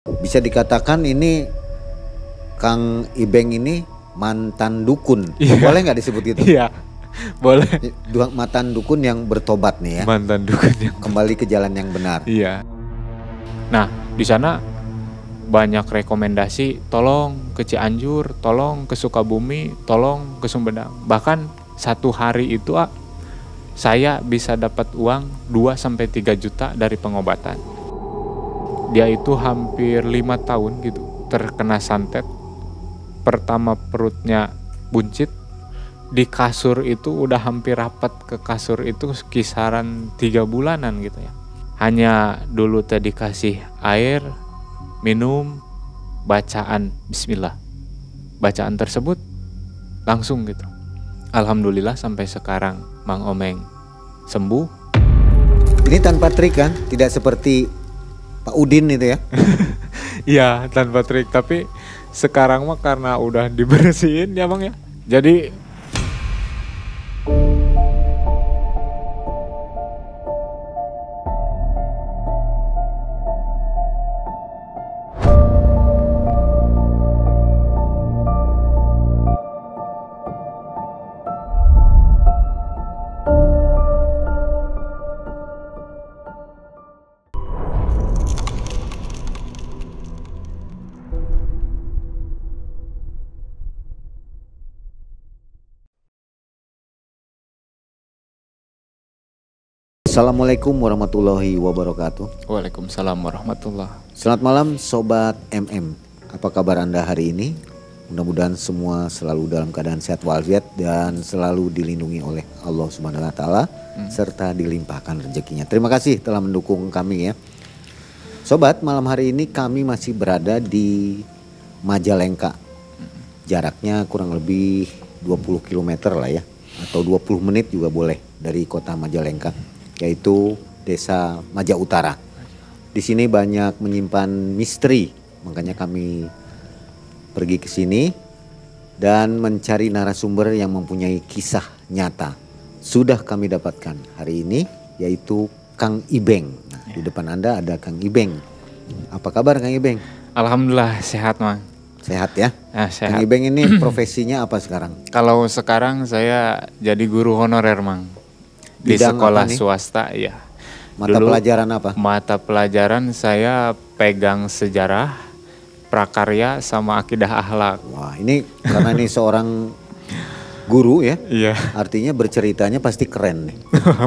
Bisa dikatakan ini Kang Ibeng ini mantan dukun. Iya. Boleh nggak disebut gitu? Iya, boleh. Dua mantan dukun yang bertobat nih ya. Mantan dukun yang Kembali ke jalan yang benar. Iya. Nah, di sana banyak rekomendasi, tolong ke Cianjur, tolong ke Sukabumi, tolong ke Sumedang. Bahkan satu hari itu saya bisa dapat uang 2-3 juta dari pengobatan. Dia itu hampir 5 tahun gitu terkena santet. Pertama perutnya buncit, di kasur itu udah hampir rapat ke kasur itu kisaran 3 bulanan gitu ya. Hanya dulu tadi dikasih air, minum, bacaan bismillah. Bacaan tersebut langsung gitu. Alhamdulillah sampai sekarang Mang Omeng sembuh. Ini tanpa trik kan? Tidak seperti Pak Udin itu ya. Iya, tanpa trik, tapi sekarang mah karena udah dibersihin ya Bang ya. Jadi Assalamualaikum warahmatullahi wabarakatuh. Waalaikumsalam warahmatullah. Selamat malam Sobat MM. Apa kabar Anda hari ini? Mudah-mudahan semua selalu dalam keadaan sehat walafiat dan selalu dilindungi oleh Allah Subhanahu wa taala serta dilimpahkan rezekinya. Terima kasih telah mendukung kami ya. Sobat, malam hari ini kami masih berada di Majalengka. Jaraknya kurang lebih 20 km lah ya, atau 20 menit juga boleh dari kota Majalengka, yaitu Desa Maja Utara. Di sini banyak menyimpan misteri, makanya kami pergi ke sini dan mencari narasumber yang mempunyai kisah nyata. Sudah kami dapatkan hari ini, yaitu Kang Ibeng. Nah, di depan Anda ada Kang Ibeng. Apa kabar Kang Ibeng? Alhamdulillah sehat Mang. Sehat ya? Sehat. Kang Ibeng ini profesinya apa sekarang? Kalau sekarang saya jadi guru honorer Mang. Di Bidang sekolah apa nih? swasta ya. Mata Dulu pelajaran apa? Mata pelajaran saya pegang sejarah, prakarya sama akidah akhlak. Wah, ini karena ini seorang guru ya. Iya. Artinya berceritanya pasti keren nih.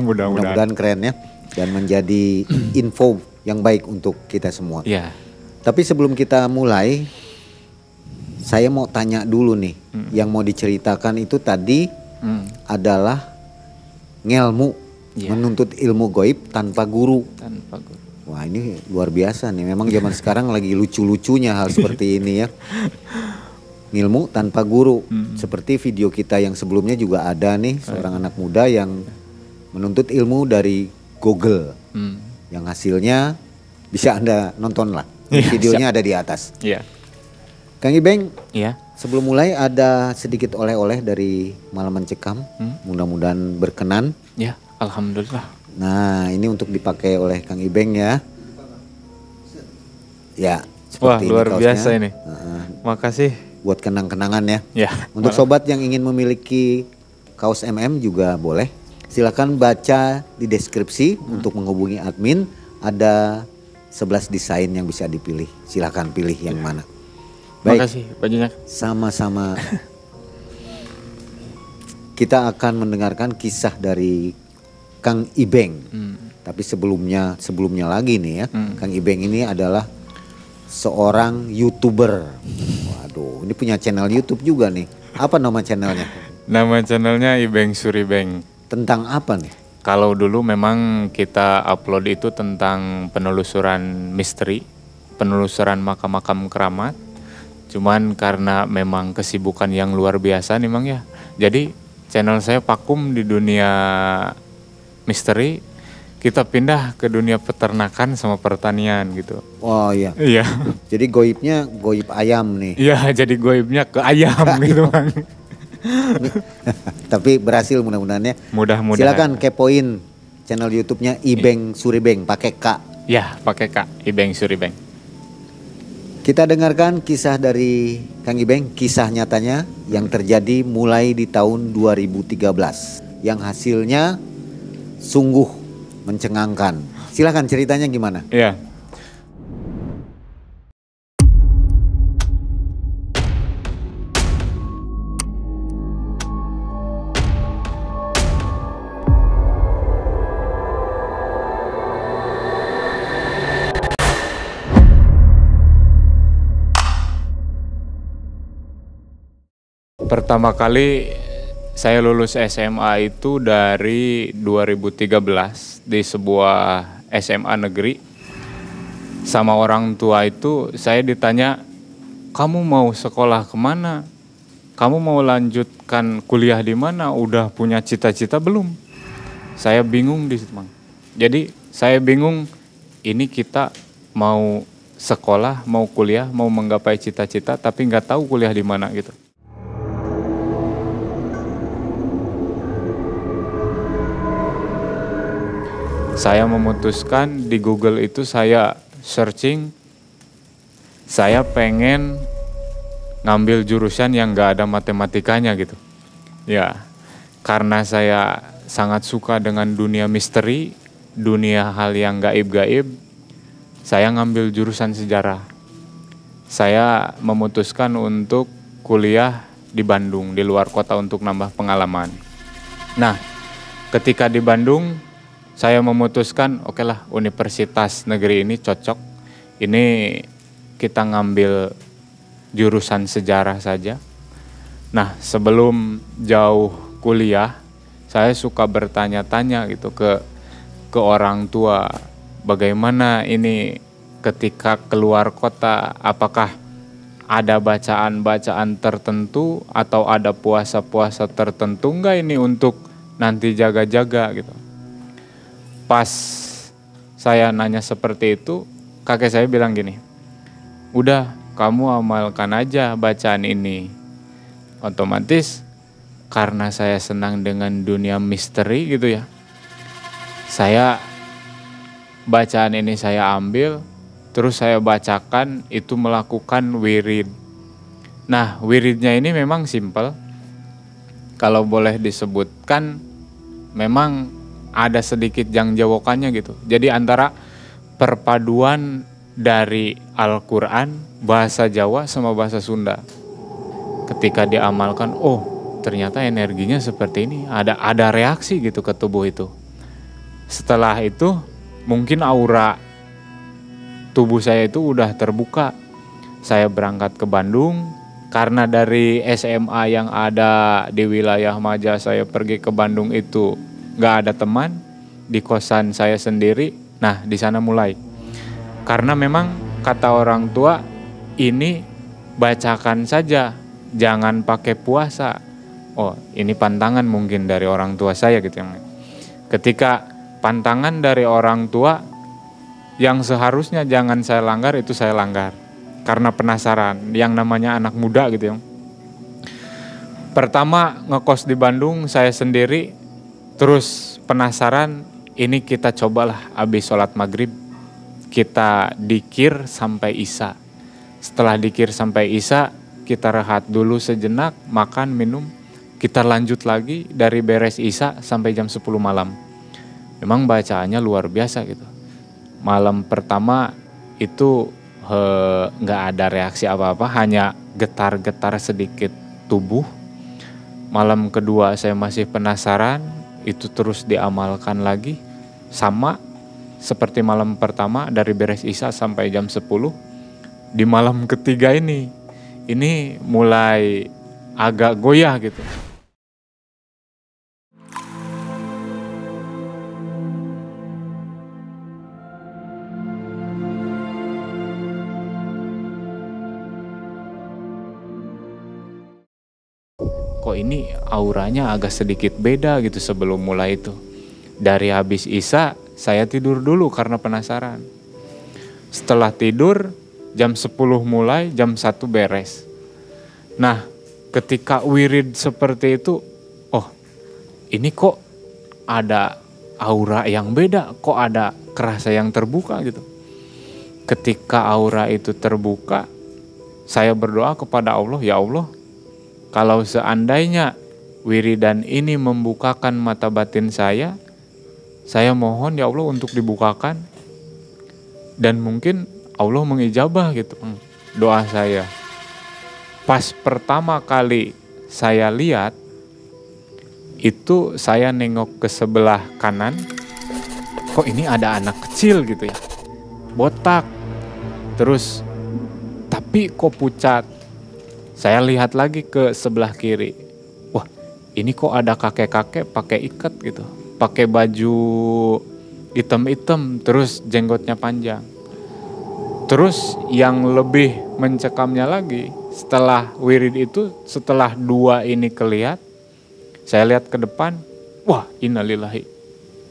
Mudah-mudahan. Mudah-mudahan keren ya. Dan menjadi info yang baik untuk kita semua. Iya. Tapi sebelum kita mulai, saya mau tanya dulu nih. Yang mau diceritakan itu tadi adalah ngelmu. Iya. Menuntut ilmu goib tanpa guru. Tanpa guru. Wah, ini luar biasa nih. Memang zaman sekarang lagi lucu-lucunya hal seperti ini ya. Ilmu tanpa guru. Seperti video kita yang sebelumnya juga ada nih. Seorang anak muda yang menuntut ilmu dari Google. Yang hasilnya bisa Anda nonton lah. Iya, Videonya ada di atas. Iya. Kang Ibeng, Iya. sebelum mulai ada sedikit oleh-oleh dari Malam Mencekam. Mudah-mudahan berkenan. Ya, alhamdulillah. Nah, ini untuk dipakai oleh Kang Ibeng ya. Ya, Wah, seperti luar ini biasa kaosnya. ini. Makasih. Buat kenang-kenangan ya. Ya. Untuk sobat yang ingin memiliki kaos MM juga boleh. Silakan baca di deskripsi untuk menghubungi admin. Ada 11 desain yang bisa dipilih. Silakan pilih yang mana. Baik, Makasih banyak. sama-sama. Kita akan mendengarkan kisah dari Kang Ibeng. Tapi sebelumnya lagi nih ya. Kang Ibeng ini adalah seorang YouTuber. Waduh, ini punya channel YouTube juga nih. Apa nama channelnya? Nama channelnya Ibeng Suribeng. Tentang apa nih? Kalau dulu memang kita upload itu tentang penelusuran misteri, penelusuran makam-makam keramat. Cuman karena memang kesibukan yang luar biasa nih Mang ya. Jadi channel saya vakum di dunia misteri. Kita pindah ke dunia peternakan sama pertanian gitu. Oh iya. Iya. Jadi goibnya goib ayam nih. Iya, jadi goibnya ke ayam gitu Mang. Tapi berhasil mudah-mudahan ya. Mudah-mudahan. Silakan kepoin channel YouTube-nya Ibeng Suribeng pakai K. Ya, pakai Kak Ibeng Suribeng. Kita dengarkan kisah dari Kang Ibeng, kisah nyatanya yang terjadi mulai di tahun 2013 yang hasilnya sungguh mencengangkan. Silakan ceritanya gimana? Iya. Pertama kali saya lulus SMA itu dari 2013 di sebuah SMA negeri. Sama orang tua itu saya ditanya, kamu mau sekolah kemana? Kamu mau lanjutkan kuliah di mana? Udah punya cita-cita belum? Saya bingung di situ, Mang. Jadi saya bingung, ini kita mau sekolah, mau kuliah, mau menggapai cita-cita tapi nggak tahu kuliah di mana gitu. Saya memutuskan di Google itu saya searching, saya pengen ngambil jurusan yang gak ada matematikanya gitu. Ya, karena saya sangat suka dengan dunia misteri, dunia hal yang gaib-gaib, saya ngambil jurusan sejarah. Saya memutuskan untuk kuliah di Bandung, di luar kota untuk nambah pengalaman. Nah, ketika di Bandung, saya memutuskan, oke lah, universitas negeri ini cocok. Ini kita ngambil jurusan sejarah saja. Nah, sebelum jauh kuliah, saya suka bertanya-tanya gitu ke orang tua. Bagaimana ini ketika keluar kota, apakah ada bacaan-bacaan tertentu atau ada puasa-puasa tertentu enggak ini untuk nanti jaga-jaga gitu. Pas saya nanya seperti itu, kakek saya bilang gini, udah kamu amalkan aja bacaan ini. Otomatis karena saya senang dengan dunia misteri gitu ya, saya bacaan ini saya ambil, terus saya bacakan itu melakukan wirid. Nah, wiridnya ini memang simpel. Kalau boleh disebutkan, memang ada sedikit jangjawokannya gitu. Jadi antara perpaduan dari Al-Quran, bahasa Jawa sama bahasa Sunda. Ketika diamalkan, oh ternyata energinya seperti ini. Ada reaksi gitu ke tubuh itu. Setelah itu mungkin aura tubuh saya itu udah terbuka. Saya berangkat ke Bandung. Karena dari SMA yang ada di wilayah Maja saya pergi ke Bandung itu gak ada teman, di kosan saya sendiri. Nah, di sana mulai. Karena memang kata orang tua, ini bacakan saja, jangan pakai puasa. Oh, ini pantangan mungkin dari orang tua saya gitu. Ketika pantangan dari orang tua, yang seharusnya jangan saya langgar, itu saya langgar. Karena penasaran, yang namanya anak muda gitu ya. Pertama ngekos di Bandung, saya sendiri. Terus penasaran, ini kita cobalah habis sholat maghrib, kita dikir sampai isya. Setelah dikir sampai isya, kita rehat dulu sejenak, makan, minum. Kita lanjut lagi dari beres isya sampai jam 10 malam. Memang bacaannya luar biasa gitu. Malam pertama itu nggak ada reaksi apa-apa, hanya getar-getar sedikit tubuh. Malam kedua saya masih penasaran, itu terus diamalkan lagi sama seperti malam pertama dari beres isya sampai jam 10. Di malam ketiga ini mulai agak goyah gitu. Kok ini auranya agak sedikit beda gitu sebelum mulai itu. Dari habis isya, saya tidur dulu karena penasaran. Setelah tidur, jam 10 mulai, jam 1 beres. Nah, ketika wirid seperti itu, oh ini kok ada aura yang beda, kok ada kerasa yang terbuka gitu. Ketika aura itu terbuka, saya berdoa kepada Allah, ya Allah, kalau seandainya wiridan ini membukakan mata batin saya mohon ya Allah untuk dibukakan, dan mungkin Allah mengijabah gitu doa saya. Pas pertama kali saya lihat itu, saya nengok ke sebelah kanan, kok ini ada anak kecil gitu ya, botak, terus tapi kok pucat. Saya lihat lagi ke sebelah kiri, wah ini kok ada kakek-kakek pakai ikat gitu, pakai baju hitam-hitam, terus jenggotnya panjang. Terus yang lebih mencekamnya lagi, setelah wirid itu, setelah dua ini kelihat, saya lihat ke depan, wah innalillahi,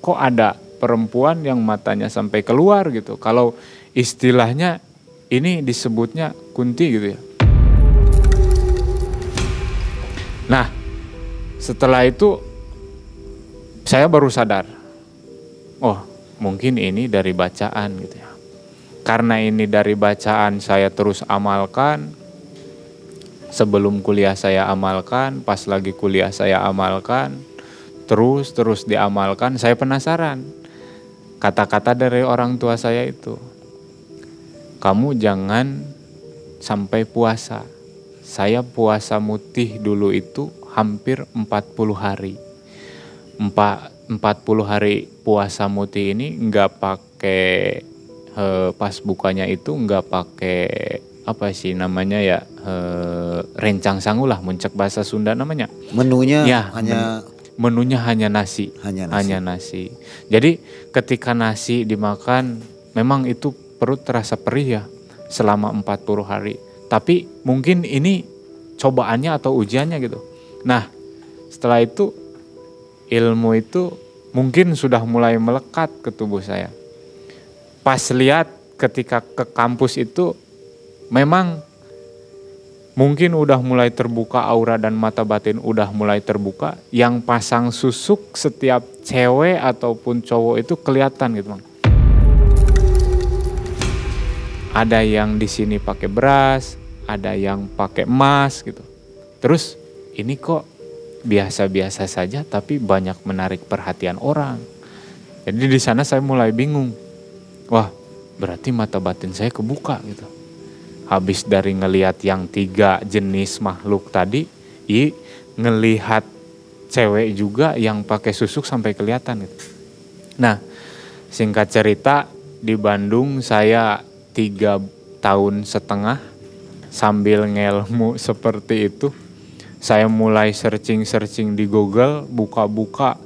kok ada perempuan yang matanya sampai keluar gitu. Kalau istilahnya ini disebutnya kunti gitu ya. Nah, setelah itu saya baru sadar, oh mungkin ini dari bacaan gitu ya. Karena ini dari bacaan, saya terus amalkan. Sebelum kuliah saya amalkan, pas lagi kuliah saya amalkan, terus diamalkan. Saya penasaran, kata-kata dari orang tua saya itu, kamu jangan sampai puasa. Saya puasa mutih dulu itu hampir 40 hari. 40 hari puasa mutih ini nggak pakai, pas bukanya itu nggak pakai apa sih namanya ya, rencang sangu lah, muncak bahasa Sunda namanya. Menunya ya, menunya hanya nasi. Hanya nasi. Jadi ketika nasi dimakan, memang itu perut terasa perih ya selama 40 hari. Tapi mungkin ini cobaannya atau ujiannya gitu. Nah, setelah itu ilmu itu mungkin sudah mulai melekat ke tubuh saya. Pas lihat ketika ke kampus itu, memang mungkin udah mulai terbuka aura dan mata batin udah mulai terbuka. Yang pasang susuk setiap cewek ataupun cowok itu kelihatan gitu, Bang. Ada yang di sini pakai beras, ada yang pakai emas gitu. Terus ini kok biasa-biasa saja tapi banyak menarik perhatian orang. Jadi di sana saya mulai bingung. Wah, berarti mata batin saya kebuka gitu. Habis dari ngelihat yang 3 jenis makhluk tadi, ngelihat cewek juga yang pakai susuk sampai kelihatan gitu. Nah, singkat cerita, di Bandung saya 3,5 tahun sambil ngelmu seperti itu. Saya mulai searching di Google, buka-buka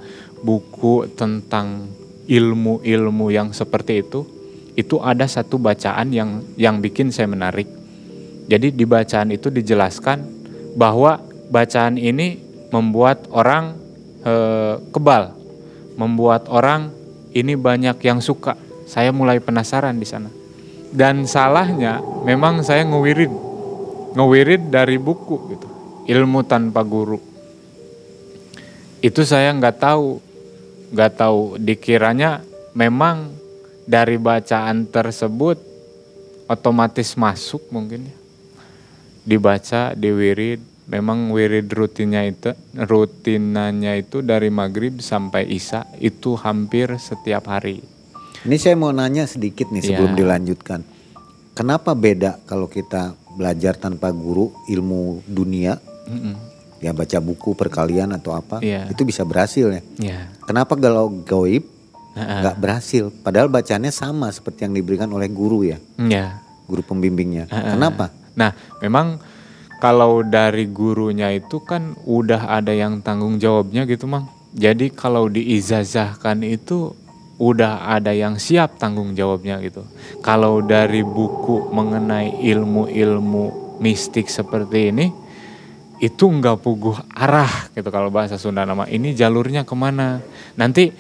buku tentang ilmu-ilmu yang seperti itu. Itu ada satu bacaan yang bikin saya menarik. Jadi di bacaan itu dijelaskan bahwa bacaan ini membuat orang kebal, membuat orang ini banyak yang suka. Saya mulai penasaran di sana. Dan salahnya memang saya ngewirid dari buku gitu, ilmu tanpa guru. Itu saya nggak tahu dikiranya memang dari bacaan tersebut otomatis masuk mungkin ya. Dibaca, diwirid, memang wirid rutinanya itu dari maghrib sampai isya itu hampir setiap hari. Ini saya mau nanya sedikit nih sebelum dilanjutkan. Kenapa beda kalau kita belajar tanpa guru ilmu dunia, ya baca buku perkalian atau apa, itu bisa berhasil ya. Kenapa kalau gaib nggak berhasil? Padahal bacaannya sama seperti yang diberikan oleh guru ya, guru pembimbingnya. Kenapa? Nah, memang kalau dari gurunya itu kan udah ada yang tanggung jawabnya gitu, Mang. Jadi kalau diijazahkan itu udah ada yang siap tanggung jawabnya gitu. Kalau dari buku mengenai ilmu-ilmu mistik seperti ini, itu nggak puguh arah gitu kalau bahasa Sunda nama. Ini jalurnya kemana? Nanti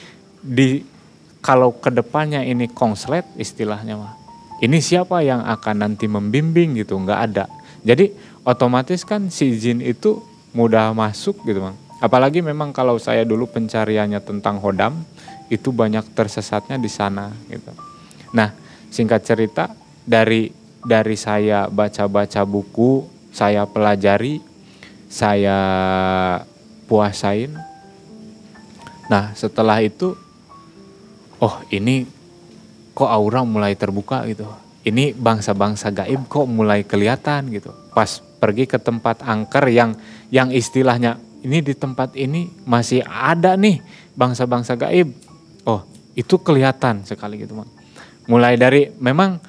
kalau kedepannya ini konslet istilahnya mah. Ini siapa yang akan nanti membimbing gitu? Nggak ada. Jadi otomatis kan si jin itu mudah masuk gitu, Bang. Apalagi memang kalau saya dulu pencariannya tentang hodam, itu banyak tersesatnya di sana gitu. Nah, singkat cerita dari dari saya baca-baca buku, saya pelajari, saya puasain. Nah setelah itu, oh ini kok aura mulai terbuka gitu. Ini bangsa-bangsa gaib kok mulai kelihatan gitu. Pas pergi ke tempat angker yang istilahnya ini di tempat ini masih ada nih bangsa-bangsa gaib. Oh itu kelihatan sekali gitu Mang. Mulai dari memang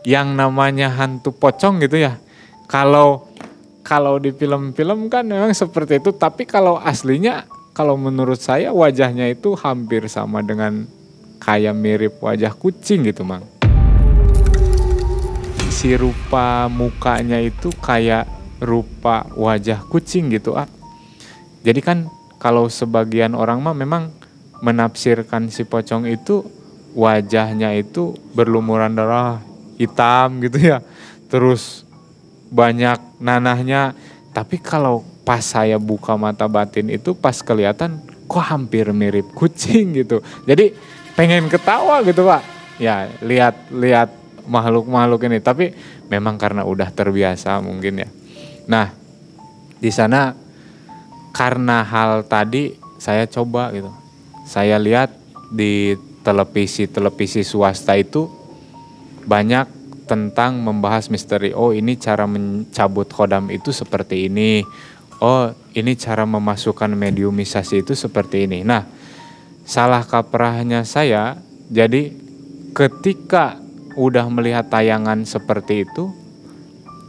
yang namanya hantu pocong gitu ya. Kalau di film-film kan memang seperti itu. Tapi kalau aslinya, kalau menurut saya wajahnya itu hampir sama dengan kayak mirip wajah kucing gitu Mang. Si rupa mukanya itu kayak rupa wajah kucing gitu Jadi kan kalau sebagian orang mah memang menafsirkan si pocong itu wajahnya itu berlumuran darah hitam gitu ya. Terus banyak nanahnya. Tapi kalau pas saya buka mata batin itu pas kelihatan kok hampir mirip kucing gitu. Jadi pengen ketawa gitu Pak. Ya lihat makhluk-makhluk ini, tapi memang karena udah terbiasa mungkin ya. Nah, di sana karena hal tadi saya coba gitu. Saya lihat di televisi swasta itu banyak tentang membahas misteri. Oh, ini cara mencabut khodam itu seperti ini. Oh, ini cara memasukkan mediumisasi itu seperti ini. Nah, salah kaprahnya saya, jadi ketika udah melihat tayangan seperti itu,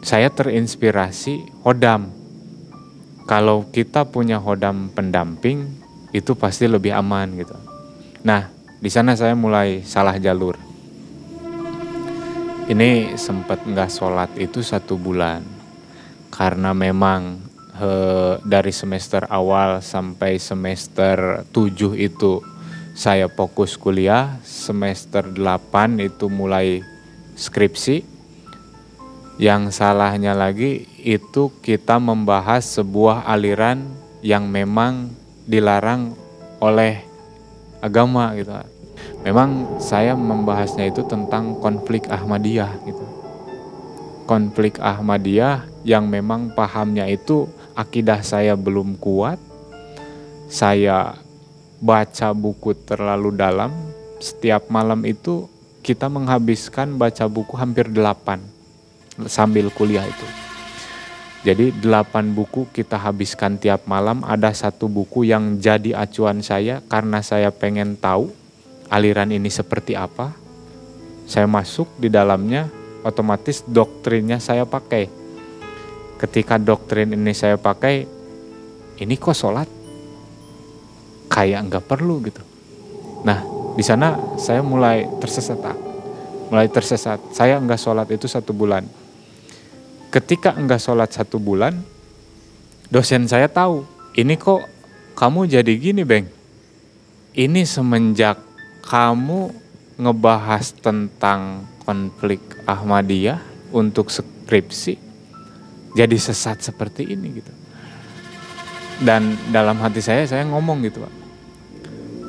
saya terinspirasi khodam. Kalau kita punya khodam pendamping, itu pasti lebih aman gitu. Nah, di sana saya mulai salah jalur. Ini sempat nggak sholat itu 1 bulan. Karena memang dari semester awal sampai semester 7 itu saya fokus kuliah, semester 8 itu mulai skripsi. Yang salahnya lagi itu kita membahas sebuah aliran yang memang dilarang oleh agama gitu. Memang saya membahasnya itu tentang konflik Ahmadiyah gitu. Konflik Ahmadiyah yang memang pahamnya itu akidah saya belum kuat. Saya baca buku terlalu dalam. Setiap malam itu kita menghabiskan baca buku hampir 8 sambil kuliah itu. Jadi 8 buku kita habiskan tiap malam. Ada 1 buku yang jadi acuan saya karena saya pengen tahu aliran ini seperti apa. Saya masuk di dalamnya, otomatis doktrinnya saya pakai. Ketika doktrin ini saya pakai, ini kok sholat kayak nggak perlu gitu. Nah, di sana saya mulai tersesat. Saya nggak sholat itu 1 bulan. Ketika nggak sholat 1 bulan, dosen saya tahu, ini kok kamu jadi gini Beng. Ini semenjak kamu ngebahas tentang konflik Ahmadiyah untuk skripsi, jadi sesat seperti ini gitu. Dan dalam hati saya ngomong gitu Pak.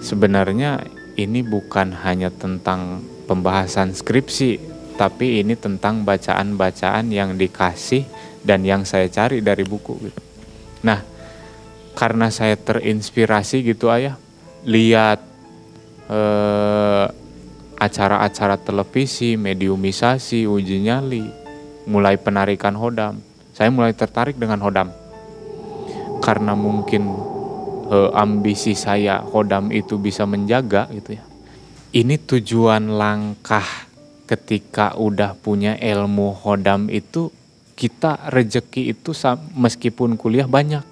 Sebenarnya ini bukan hanya tentang pembahasan skripsi, tapi ini tentang bacaan-bacaan yang dikasih dan yang saya cari dari buku gitu. Nah, karena saya terinspirasi gitu Ayah, lihat acara-acara televisi, mediumisasi, uji nyali, mulai penarikan khodam. Saya mulai tertarik dengan khodam. Karena mungkin ambisi saya khodam itu bisa menjaga gitu ya. Ini tujuan langkah ketika udah punya ilmu khodam itu, kita rejeki itu meskipun kuliah banyak.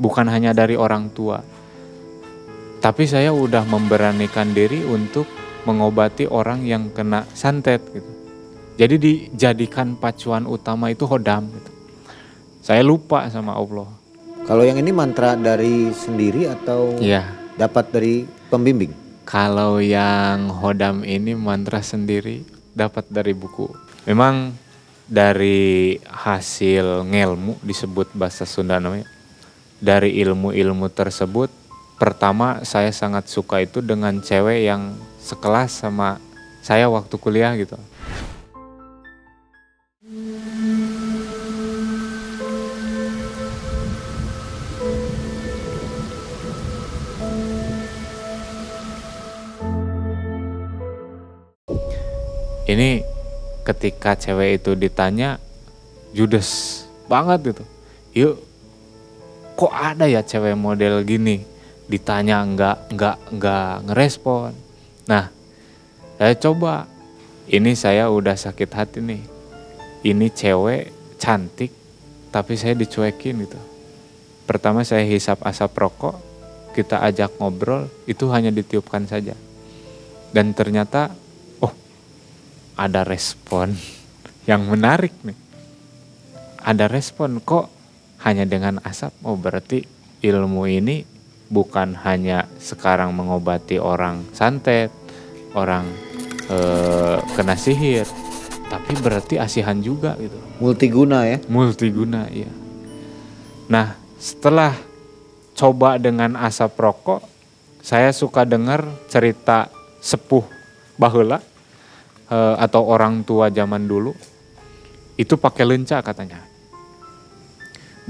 Bukan hanya dari orang tua. Tapi saya udah memberanikan diri untuk mengobati orang yang kena santet gitu. Jadi dijadikan pacuan utama itu khodam gitu. Saya lupa sama Allah. Kalau yang ini mantra dari sendiri atau dapat dari pembimbing? Kalau yang khodam ini mantra sendiri, dapat dari buku. Memang dari hasil ngelmu, disebut bahasa Sunda namanya. Dari ilmu-ilmu tersebut, pertama saya sangat suka itu dengan cewek yang sekelas sama saya waktu kuliah gitu. Ini ketika cewek itu ditanya judes banget gitu. Yuk, kok ada ya cewek model gini? Ditanya nggak ngerespon. Nah, saya coba. Ini saya udah sakit hati nih. Ini cewek cantik, tapi saya dicuekin gitu. Pertama saya hisap asap rokok, kita ajak ngobrol, itu hanya ditiupkan saja. Dan ternyata, oh ada respon yang menarik nih. Ada respon kok hanya dengan asap. Oh berarti ilmu ini bukan hanya sekarang mengobati orang santet, orang kena sihir, tapi berarti asihan juga gitu. Multiguna ya? Multiguna, iya. Nah, setelah coba dengan asap rokok, saya suka dengar cerita sepuh baheula atau orang tua zaman dulu. Itu pakai lenca katanya.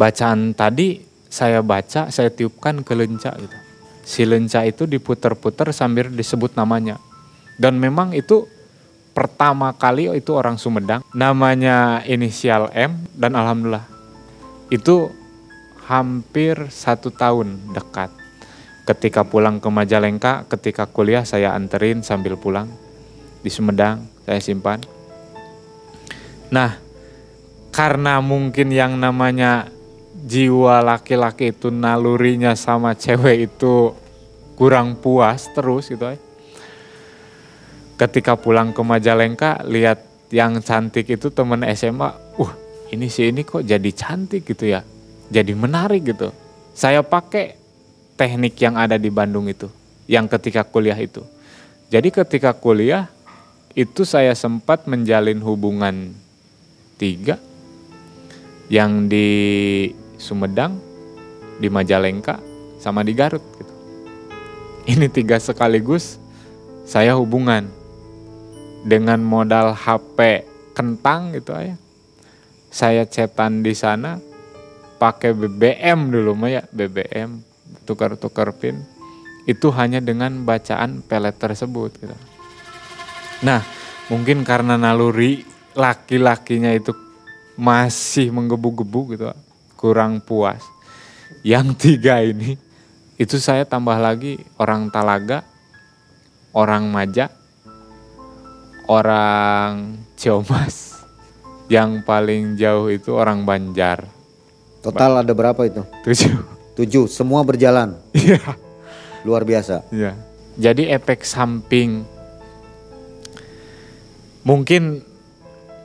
Bacaan tadi saya baca, saya tiupkan ke lenca gitu. Si lenca itu diputer-puter sambil disebut namanya. Dan memang itu pertama kali itu orang Sumedang, namanya inisial M, dan alhamdulillah itu hampir 1 tahun dekat. Ketika pulang ke Majalengka, ketika kuliah saya anterin sambil pulang di Sumedang, saya simpan. Nah, karena mungkin yang namanya jiwa laki-laki itu nalurinya sama cewek itu kurang puas terus gitu. Ketika pulang ke Majalengka, lihat yang cantik itu temen SMA, ini kok jadi cantik gitu ya, jadi menarik gitu. Saya pakai teknik yang ada di Bandung itu, yang ketika kuliah itu. Jadi ketika kuliah, itu saya sempat menjalin hubungan 3, yang di Sumedang, di Majalengka, sama di Garut gitu. Ini 3 sekaligus saya hubungan. Dengan modal HP kentang gitu ya. Saya chatan di sana pakai BBM dulu ya, BBM, tukar-tukar pin. Itu hanya dengan bacaan pelet tersebut gitu. Nah, mungkin karena naluri laki-lakinya itu masih menggebu-gebu gitu, kurang puas. Yang 3 ini, itu saya tambah lagi orang Talaga, orang Maja, orang Ciamas, yang paling jauh itu orang Banjar. Total ada berapa itu? 7, semua berjalan. Iya. Luar biasa. Iya. Jadi efek samping mungkin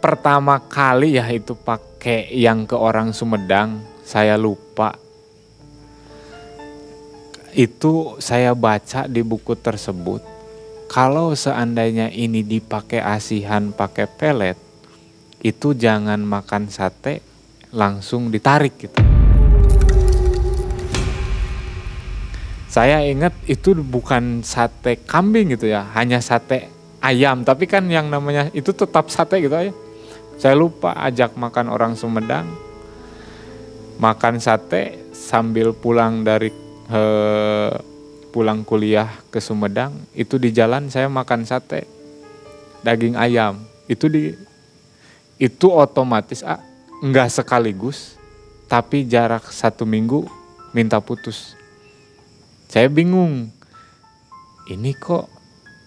pertama kali ya itu pakai yang ke orang Sumedang, saya lupa. Itu saya baca di buku tersebut. Kalau seandainya ini dipakai asihan pakai pelet, itu jangan makan sate, langsung ditarik gitu. Saya ingat itu bukan sate kambing gitu ya, hanya sate ayam. Tapi kan yang namanya itu tetap sate gitu ya. Saya lupa ajak makan orang Sumedang, makan sate sambil pulang dari pulang kuliah ke Sumedang, itu di jalan saya makan sate daging ayam. Itu otomatis enggak sekaligus, tapi jarak 1 minggu minta putus. Saya bingung. Ini kok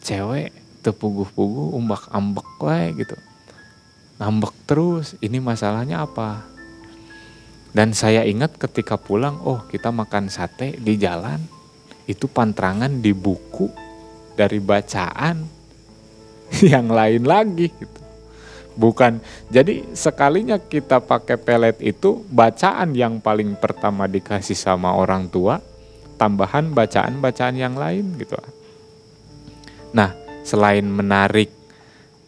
cewek tepuguh-puguh umbak-ambek wae gitu. Ngambek terus, ini masalahnya apa? Dan saya ingat ketika pulang, kita makan sate di jalan. Itu pantrangan di buku dari bacaan yang lain lagi gitu. Bukan, jadi sekalinya kita pakai pelet itu bacaan yang paling pertama dikasih sama orang tua, tambahan bacaan-bacaan yang lain gitu. Nah, selain menarik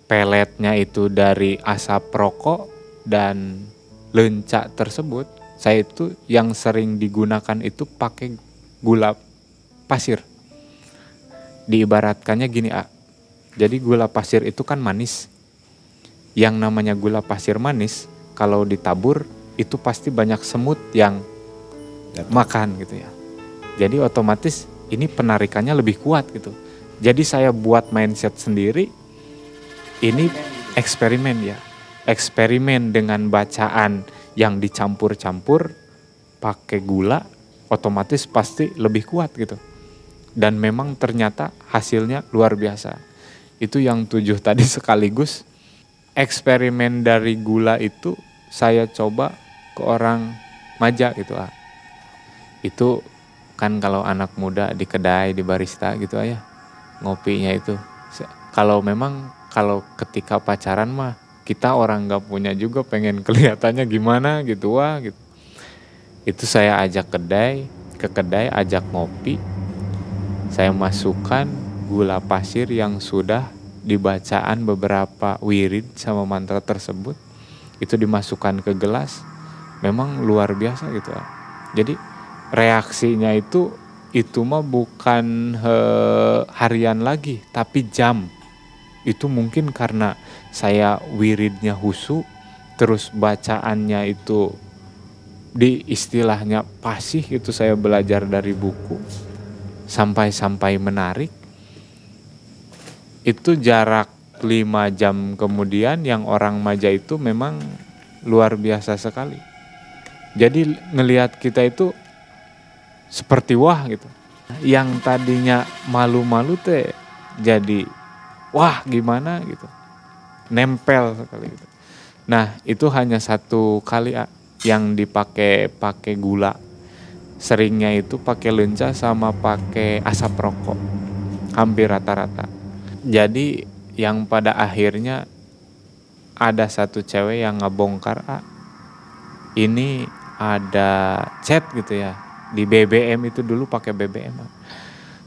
peletnya itu dari asap rokok dan lenca tersebut, saya itu yang sering digunakan itu pakai gula pasir. Diibaratkannya gini, jadi gula pasir itu kan manis. Yang namanya gula pasir manis, kalau ditabur itu pasti banyak semut yang makan gitu ya. Jadi otomatis ini penarikannya lebih kuat gitu. Jadi saya buat mindset sendiri, ini eksperimen ya. Eksperimen dengan bacaan yang dicampur-campur pakai gula, otomatis pasti lebih kuat gitu. Dan memang ternyata hasilnya luar biasa. Itu yang 7 tadi sekaligus eksperimen dari gula itu saya coba ke orang Maja gitu. Itu kan kalau anak muda di kedai, di barista gitu ya, ngopinya itu. Kalau ketika pacaran mah kita orang nggak punya juga pengen kelihatannya gimana gitu gitu. Itu saya ajak ke kedai ajak ngopi. Saya masukkan gula pasir yang sudah dibacaan beberapa wirid sama mantra tersebut. Itu dimasukkan ke gelas. Memang luar biasa gitu. Jadi reaksinya itu mah bukan harian lagi, tapi jam. Itu mungkin karena saya wiridnya husu, terus bacaannya itu di istilahnya pasih, itu saya belajar dari buku, sampai menarik. Itu jarak 5 jam kemudian yang orang Maja itu memang luar biasa sekali. Jadi ngelihat kita itu seperti wah gitu. Yang tadinya malu-malu teh jadi wah gimana gitu. Nempel sekali gitu. Nah, itu hanya 1 kali yang pakai gula. Seringnya itu pakai lenca sama pakai asap rokok. Hampir rata-rata. Jadi yang pada akhirnya ada 1 cewek yang ngebongkar, ini ada chat gitu ya. Di BBM itu dulu pakai BBM.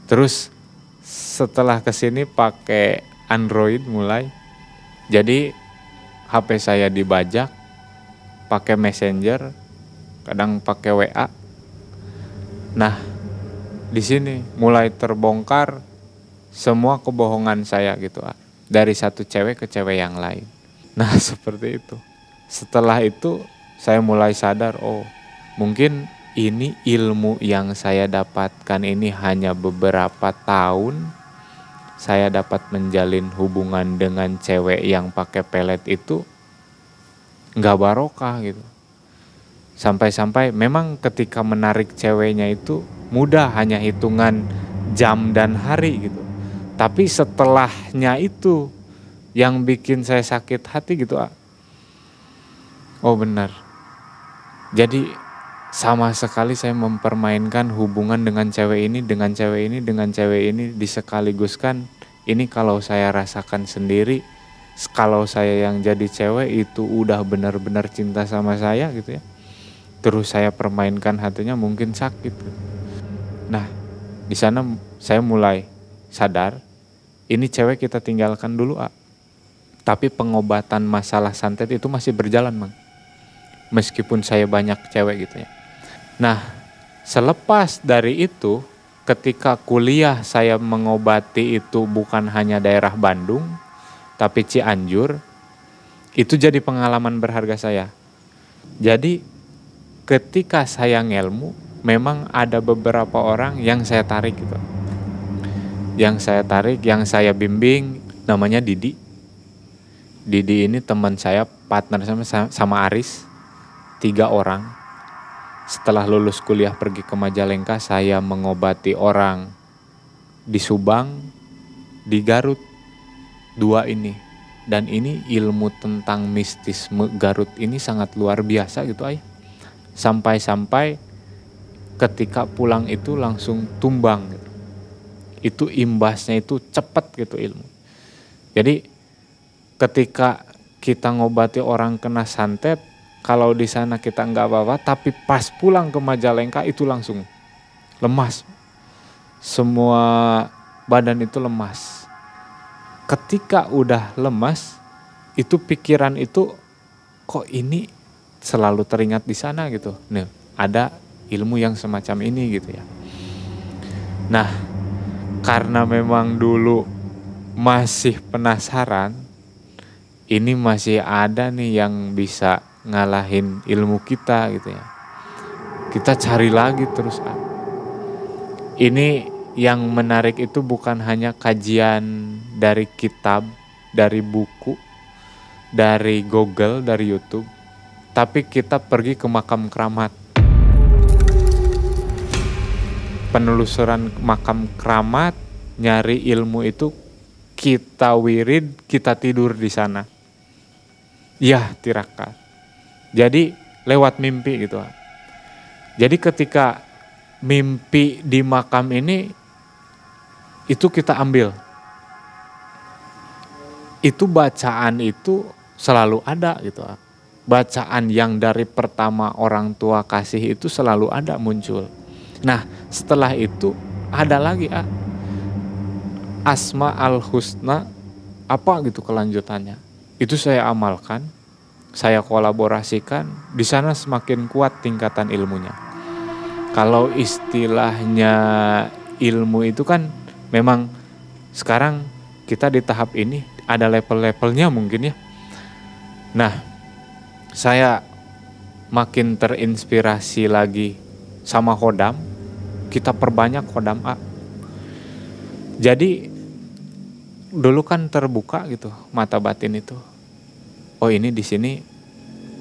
Terus setelah kesini pakai Android mulai. Jadi HP saya dibajak, pakai Messenger, kadang pakai WA. Nah, di sini mulai terbongkar semua kebohongan saya gitu, dari 1 cewek ke cewek yang lain. Nah, seperti itu. Setelah itu saya mulai sadar, mungkin ini ilmu yang saya dapatkan ini hanya beberapa tahun. Saya dapat menjalin hubungan dengan cewek yang pakai pelet itu nggak barokah gitu. Sampai-sampai memang ketika menarik ceweknya itu mudah, hanya hitungan jam dan hari gitu. Tapi setelahnya itu yang bikin saya sakit hati gitu. Oh benar. Jadi sama sekali saya mempermainkan hubungan dengan cewek ini, dengan cewek ini, dengan cewek ini disekaliguskan. Ini kalau saya rasakan sendiri, kalau saya yang jadi cewek itu udah benar-benar cinta sama saya gitu ya. Terus saya permainkan hatinya, mungkin sakit. Nah, di sana saya mulai sadar, ini cewek kita tinggalkan dulu, tapi pengobatan masalah santet itu masih berjalan, Mang. Meskipun saya banyak cewek gitu ya. Nah, selepas dari itu, ketika kuliah saya mengobati itu bukan hanya daerah Bandung, tapi Cianjur, itu jadi pengalaman berharga saya. Jadi ketika saya ngelmu, memang ada beberapa orang yang saya tarik gitu. Yang saya bimbing, namanya Didi. Didi ini teman saya, partner sama Aris, 3 orang. Setelah lulus kuliah pergi ke Majalengka, saya mengobati orang di Subang, di Garut, 2 ini. Dan ini ilmu tentang mistisme Garut ini sangat luar biasa gitu ayah. Sampai-sampai ketika pulang itu langsung tumbang gitu. Itu imbasnya itu cepat gitu ilmu. Jadi ketika kita ngobati orang kena santet, kalau di sana kita nggak apa-apa, tapi pas pulang ke Majalengka itu langsung lemas. Semua badan itu lemas. Ketika udah lemas, itu pikiran itu kok ini selalu teringat di sana gitu. Nah, ada ilmu yang semacam ini gitu ya. Nah, karena memang dulu masih penasaran, ini masih ada nih yang bisa ngalahin ilmu kita gitu ya. Kita cari lagi terus. Ini yang menarik itu bukan hanya kajian dari kitab, dari buku, dari Google, dari YouTube, tapi kita pergi ke makam keramat. Penelusuran makam keramat, nyari ilmu itu, kita wirid, kita tidur di sana. Ya, tirakat. Jadi lewat mimpi gitu. Jadi ketika mimpi di makam ini, itu kita ambil. Itu bacaan itu selalu ada gitu. Bacaan yang dari pertama orang tua kasih itu selalu ada muncul. Nah, setelah itu ada lagi Asma al-Husna, apa gitu kelanjutannya. Itu saya amalkan, saya kolaborasikan, di sana semakin kuat tingkatan ilmunya. Kalau istilahnya ilmu itu kan memang sekarang kita di tahap ini ada level-levelnya mungkin ya. Nah, saya makin terinspirasi lagi sama Khodam, kita perbanyak Khodam A. Jadi dulu kan terbuka gitu mata batin itu. Oh, ini di sini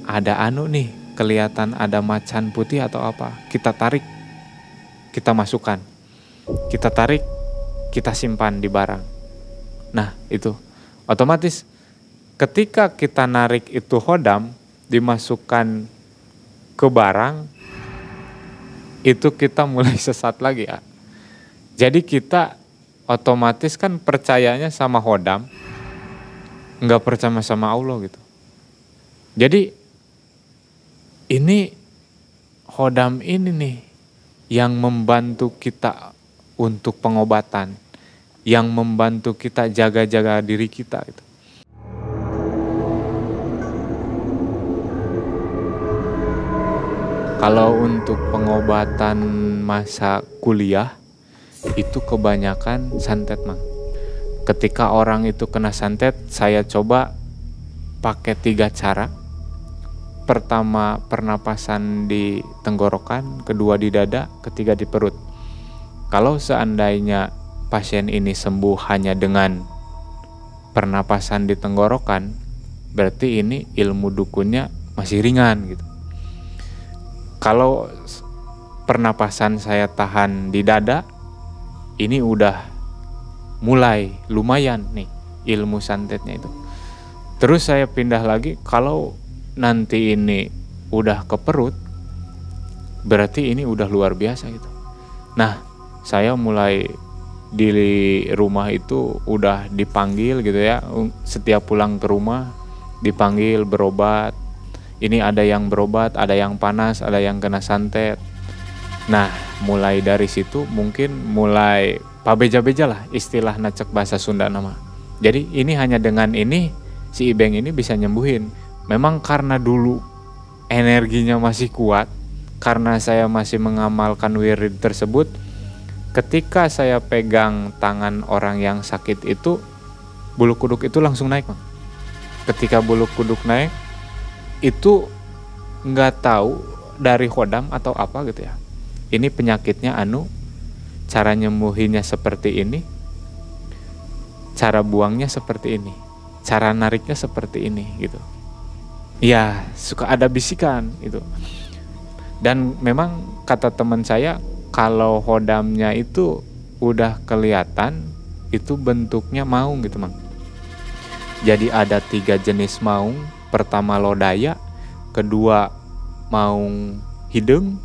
ada nih, kelihatan ada macan putih atau apa. Kita tarik, kita masukkan. Kita tarik, kita simpan di barang. Nah, itu otomatis ketika kita narik itu Khodam, dimasukkan ke barang, itu kita mulai sesat lagi ya. Jadi kita otomatis kan percayanya sama Khodam, nggak percaya sama Allah gitu. Jadi ini Khodam ini nih yang membantu kita untuk pengobatan, yang membantu kita jaga-jaga diri kita gitu. Kalau untuk pengobatan masa kuliah itu kebanyakan santet, Mang. Ketika orang itu kena santet, saya coba pakai 3 cara. Pertama, pernapasan di tenggorokan, kedua di dada, ketiga di perut. Kalau seandainya pasien ini sembuh hanya dengan pernapasan di tenggorokan, berarti ini ilmu dukunnya masih ringan gitu. Kalau pernapasan saya tahan di dada, ini udah mulai lumayan nih ilmu santetnya itu. Terus saya pindah lagi, kalau nanti ini udah ke perut, berarti ini udah luar biasa gitu. Nah, saya mulai di rumah itu udah dipanggil gitu ya, setiap pulang ke rumah dipanggil berobat. Ini ada yang berobat, ada yang panas, ada yang kena santet. Nah, mulai dari situ mungkin mulai pabeja-beja lah istilah nacek bahasa Sunda nama. Jadi ini hanya dengan ini si Ibeng ini bisa nyembuhin. Memang karena dulu energinya masih kuat, karena saya masih mengamalkan wirid tersebut, ketika saya pegang tangan orang yang sakit itu, bulu kuduk itu langsung naik, Bang. Ketika bulu kuduk naik, itu nggak tahu dari Khodam atau apa gitu ya. Ini penyakitnya cara nyembuhinnya seperti ini, cara buangnya seperti ini, cara nariknya seperti ini gitu. Ya, suka ada bisikan itu. Dan memang kata teman saya, kalau Khodamnya itu udah kelihatan, itu bentuknya maung gitu, Mang. Jadi ada 3 jenis maung. Pertama lodaya, kedua maung hidung,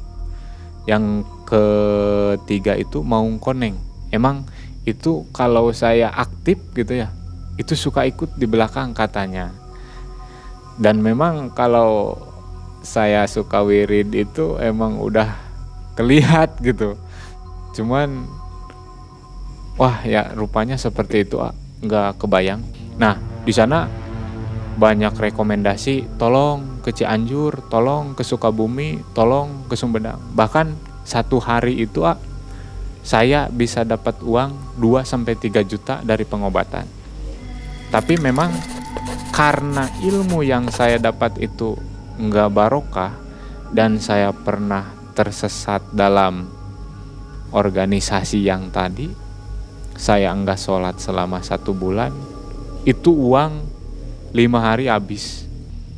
yang ketiga itu maung koneng. Emang itu kalau saya aktif gitu ya, itu suka ikut di belakang katanya. Dan memang kalau saya suka wirid itu emang udah kelihat gitu. Cuman wah ya rupanya seperti itu, nggak kebayang. Nah, di sana banyak rekomendasi, tolong ke Cianjur, tolong ke Sukabumi, tolong ke Sumedang. Bahkan satu hari itu saya bisa dapat uang 2-3 juta dari pengobatan. Tapi memang karena ilmu yang saya dapat itu enggak barokah, dan saya pernah tersesat dalam organisasi yang tadi, saya enggak sholat selama 1 bulan, itu uang 5 hari habis.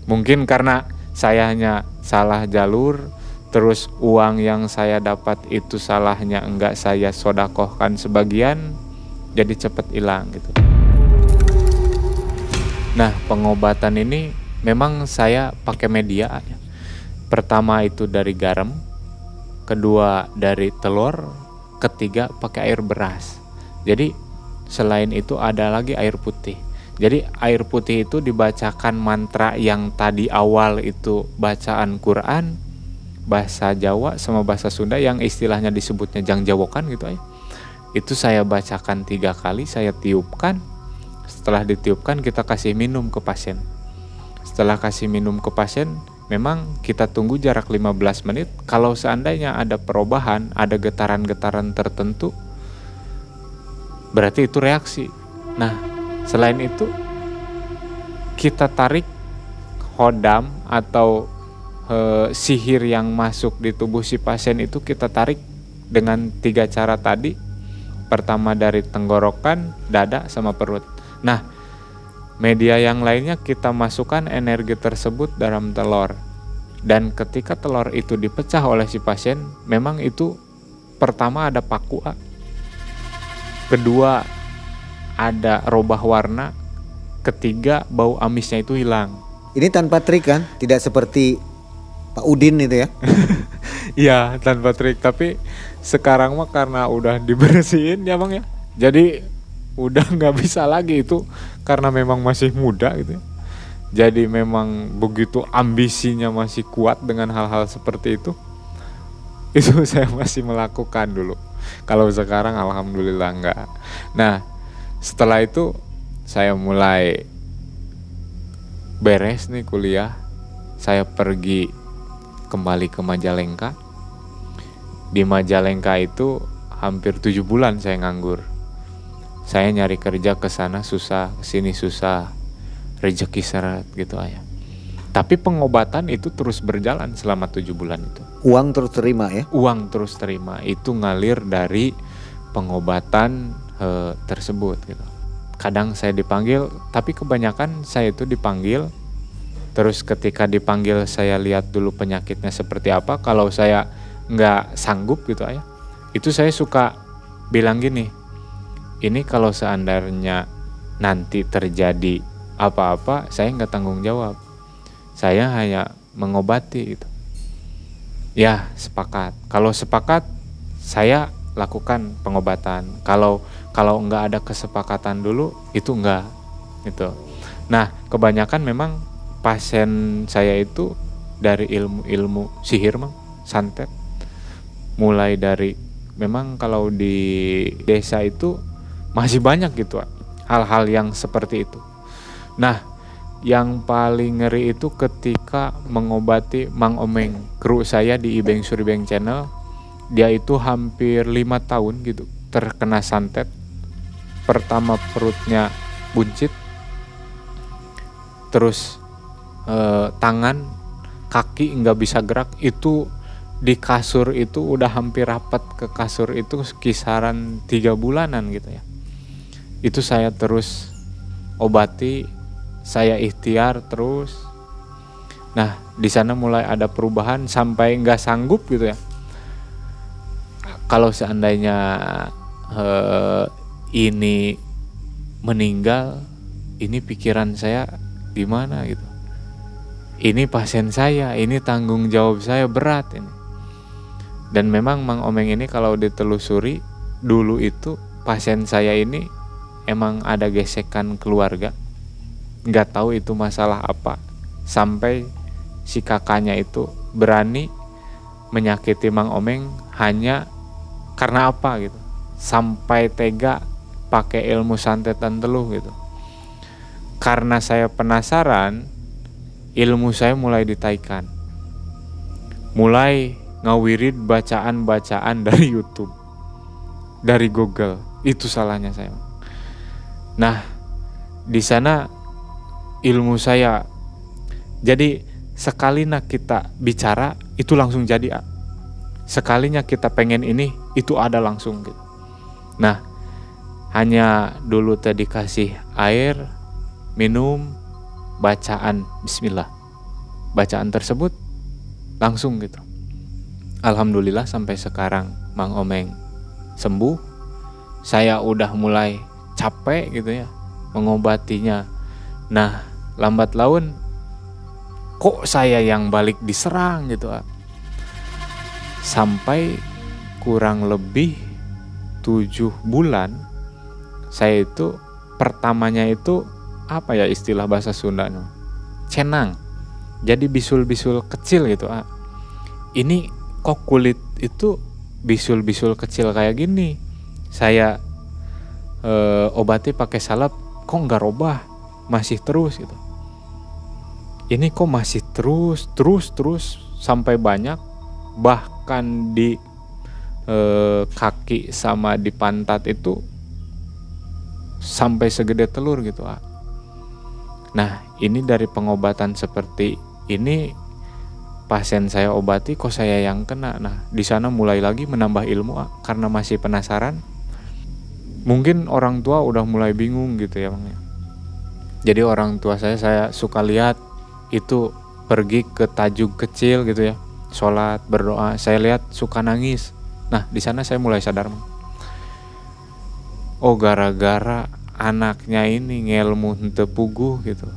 Mungkin karena saya hanya salah jalur, terus uang yang saya dapat itu salahnya enggak saya sodakohkan sebagian, jadi cepet hilang gitu. Nah, pengobatan ini memang saya pakai media ya. Pertama itu dari garam, kedua dari telur, ketiga pakai air beras. Jadi selain itu ada lagi air putih. Jadi air putih itu dibacakan mantra yang tadi awal itu bacaan Quran, bahasa Jawa sama bahasa Sunda yang istilahnya disebutnya jangjawokan gitu ya. Itu saya bacakan 3 kali, saya tiupkan. Setelah ditiupkan kita kasih minum ke pasien. Setelah kasih minum ke pasien, memang kita tunggu jarak 15 menit. Kalau seandainya ada perubahan, ada getaran-getaran tertentu, berarti itu reaksi. Nah, selain itu, kita tarik hodam atau sihir yang masuk di tubuh si pasien itu kita tarik dengan 3 cara tadi. Pertama dari tenggorokan, dada, sama perut. Nah, media yang lainnya kita masukkan energi tersebut dalam telur. Dan ketika telur itu dipecah oleh si pasien, memang itu pertama ada paku, kedua ada robah warna, ketiga bau amisnya itu hilang. Ini tanpa trik kan? Tidak seperti Pak Udin itu ya? Iya, tanpa trik. Tapi sekarang mah karena udah dibersihin ya Bang ya, jadi udah nggak bisa lagi itu karena memang masih muda gitu ya. Jadi memang begitu ambisinya masih kuat dengan hal-hal seperti itu saya masih melakukan dulu. Kalau sekarang alhamdulillah enggak. Nah, setelah itu saya mulai beres nih kuliah. Saya pergi kembali ke Majalengka. Di Majalengka itu hampir 7 bulan saya nganggur. Saya nyari kerja ke sana susah, ke sini susah. Rezeki seret gitu aja. Tapi pengobatan itu terus berjalan selama 7 bulan itu. Uang terus terima ya? Uang terus terima, itu ngalir dari pengobatan tersebut gitu. Kadang saya dipanggil, tapi kebanyakan saya itu dipanggil. Terus ketika dipanggil saya lihat dulu penyakitnya seperti apa. Kalau saya nggak sanggup gitu ya, itu saya suka bilang gini, ini kalau seandainya nanti terjadi apa-apa, saya nggak tanggung jawab. Saya hanya mengobati gitu. Ya, sepakat. Kalau sepakat, saya lakukan pengobatan. Kalau nggak ada kesepakatan dulu, itu enggak gitu. Nah, kebanyakan memang pasien saya itu dari ilmu sihir, Mang, santet. Mulai dari memang kalau di desa itu masih banyak gitu hal-hal yang seperti itu. Nah, yang paling ngeri itu ketika mengobati Mang Omeng, kru saya di Ibeng Suribeng Channel. Dia itu hampir 5 tahun gitu terkena santet. Pertama perutnya buncit, terus tangan, kaki nggak bisa gerak. Itu di kasur itu udah hampir rapat ke kasur itu kisaran 3 bulanan gitu ya. Itu saya terus obati. Saya ikhtiar terus. Nah, di sana mulai ada perubahan sampai nggak sanggup gitu ya. Kalau seandainya ini meninggal, ini pikiran saya gimana gitu. Ini pasien saya, ini tanggung jawab saya berat ini. Dan memang Mang Omeng ini kalau ditelusuri dulu itu pasien saya ini emang ada gesekan keluarga. Nggak tahu itu masalah apa, sampai si kakaknya itu berani menyakiti Mang Omeng hanya karena apa gitu, sampai tega pakai ilmu santetan teluh gitu. Karena saya penasaran, ilmu saya mulai ditaikan, mulai ngawirid bacaan-bacaan dari YouTube, dari Google. Itu salahnya saya. Nah, di sana ilmu saya, jadi sekalinya kita bicara itu langsung jadi. Sekalinya kita pengen ini, itu ada langsung gitu. Nah, hanya dulu tadi kasih air, minum, bacaan bismillah. Bacaan tersebut langsung gitu. Alhamdulillah sampai sekarang Mang Omeng sembuh. Saya udah mulai capek gitu ya mengobatinya. Nah, lambat laun kok saya yang balik diserang gitu. Sampai kurang lebih 7 bulan saya itu pertamanya itu apa ya istilah bahasa Sundanya? Cenang. Jadi bisul-bisul kecil gitu. Ini kok kulit itu bisul-bisul kecil kayak gini. Saya obati pakai salep kok nggak robah, masih terus gitu. Ini kok masih terus sampai banyak, bahkan di kaki sama di pantat itu sampai segede telur gitu. Nah, ini dari pengobatan seperti ini pasien saya obati kok saya yang kena. Nah, di sana mulai lagi menambah ilmu karena masih penasaran. Mungkin orang tua udah mulai bingung gitu ya, Bang. Jadi orang tua saya suka lihat itu pergi ke tajuk kecil gitu ya, sholat, berdoa, saya lihat suka nangis. Nah, di sana saya mulai sadar, oh gara-gara anaknya ini ngelmu henteu puguh gitu.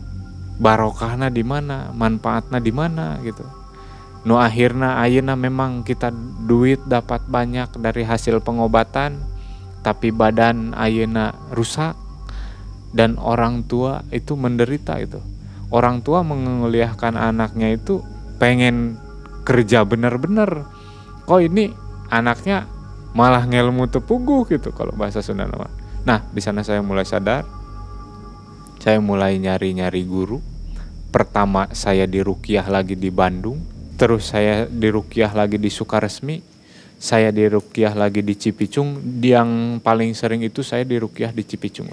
Barokahna di mana, manfaatna di mana gitu. Nu akhirna ayeuna memang kita duit dapat banyak dari hasil pengobatan, tapi badan ayeuna rusak dan orang tua itu menderita itu. Orang tua menguliahkan anaknya itu pengen kerja bener-bener. Kok ini anaknya malah ngelmu tepuguh gitu kalau bahasa Sunda nama. Nah, di sana saya mulai sadar. Saya mulai nyari-nyari guru. Pertama saya diruqyah lagi di Bandung, terus saya diruqyah lagi di Sukaresmi, saya diruqyah lagi di Cipicung. Yang paling sering itu saya diruqyah di Cipicung.